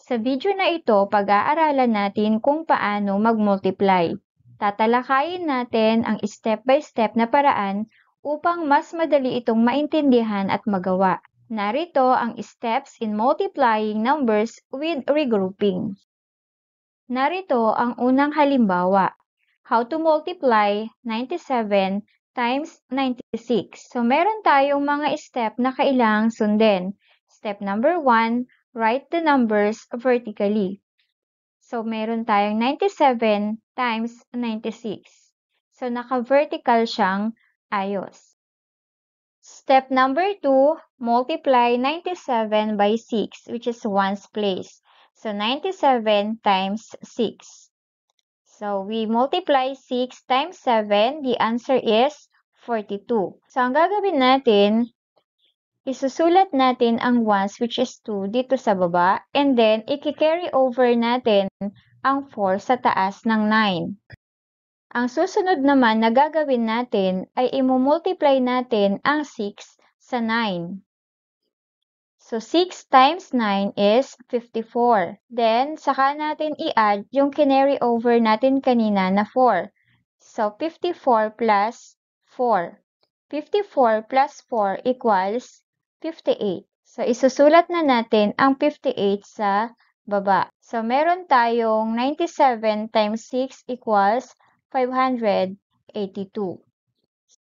Sa video na ito, pag-aaralan natin kung paano mag-multiply. Tatalakayin natin ang step-by-step na paraan upang mas madali itong maintindihan at magawa. Narito ang steps in multiplying numbers with regrouping. Narito ang unang halimbawa. How to multiply 97 times 96. So, meron tayong mga step na kailangang sundin. Step number 1, write the numbers vertically. So, meron tayong 97 times 96. So, naka-vertical siyang ayos. Step number 2, multiply 97 by 6, which is ones place. So, 97 times 6. So, we multiply 6 times 7. The answer is 42. So, ang gagawin natin, isusulat natin ang ones, which is 2, dito sa baba. And then, i-carry over natin ang 4 sa taas ng 9. Ang susunod naman na gagawin natin ay i-multiply natin ang 6 sa 9. So, 6 times 9 is 54. Then, saka natin i-add yung kinary over natin kanina na 4. So, 54 plus 4. 54 plus 4 equals 58. So, isusulat na natin ang 58 sa baba. So, meron tayong 97 times 6 equals 582.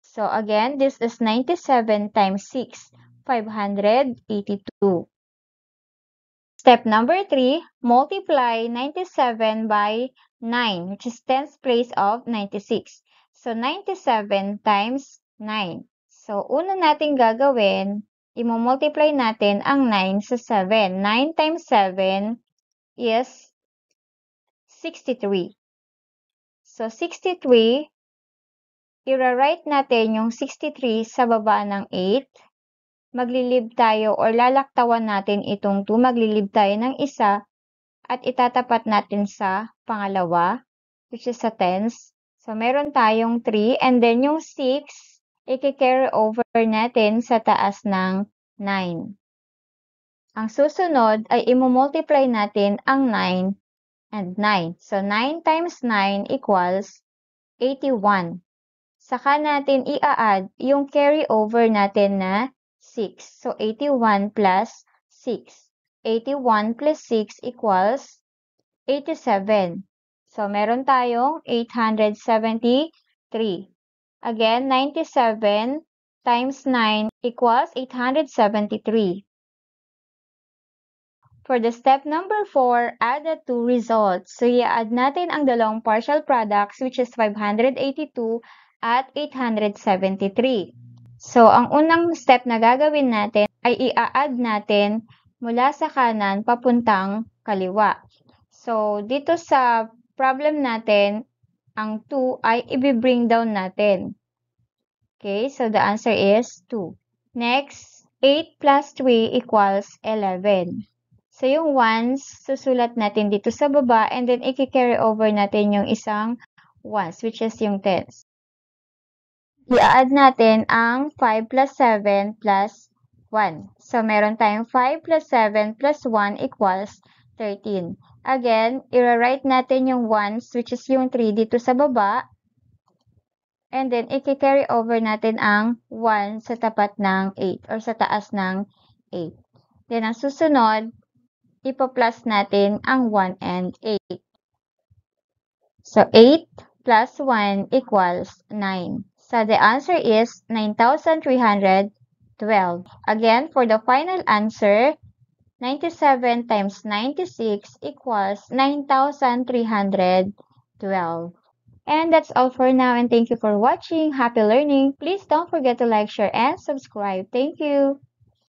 So, again, this is 97 times 6. 582. Step number 3, multiply 97 by 9, which is 10th place of 96. So, 97 times 9. So, una natin gagawin, i-multiply natin ang 9 sa 7. 9 times 7 is 63. So, 63, i-write natin yung 63 sa baba ng 8. Maglilib tayo or lalaktawan natin itong 2, maglilib tayo ng isa at itatapat natin sa pangalawa, which is sa tens. So, meron tayong 3 and then yung 6, i-carry over natin sa taas ng 9. Ang susunod ay i-multiply natin ang 9 and 9. So, 9 times 9 equals 81. Saka natin i-add yung carry over natin na 6. So, 81 plus 6. 81 plus 6 equals 87. So, meron tayong 873. Again, 97 times 9 equals 873. For the step number 4, add the two results. So, i-add natin ang dalawang partial products, which is 582 at 873. So, ang unang step na gagawin natin ay i-add natin mula sa kanan papuntang kaliwa. So, dito sa problem natin, ang 2 ay i-bring down natin. Okay, so the answer is 2. Next, 8 plus 3 equals 11. So, yung ones, susulat natin dito sa baba and then i-carry over natin yung isang ones, which is yung tens. I-add natin ang 5 plus 7 plus 1. So, meron tayong 5 plus 7 plus 1 equals 13. Again, i-write natin yung 1s, which is yung 3 dito sa baba. And then, i-carry over natin ang 1 sa tapat ng 8 or sa taas ng 8. Then, ang susunod, ipa-plus natin ang 1 and 8. So, 8 plus 1 equals 9. So, the answer is 9,312. Again, for the final answer, 97 times 96 equals 9,312. And that's all for now, and thank you for watching. Happy learning! Please don't forget to like, share, and subscribe. Thank you!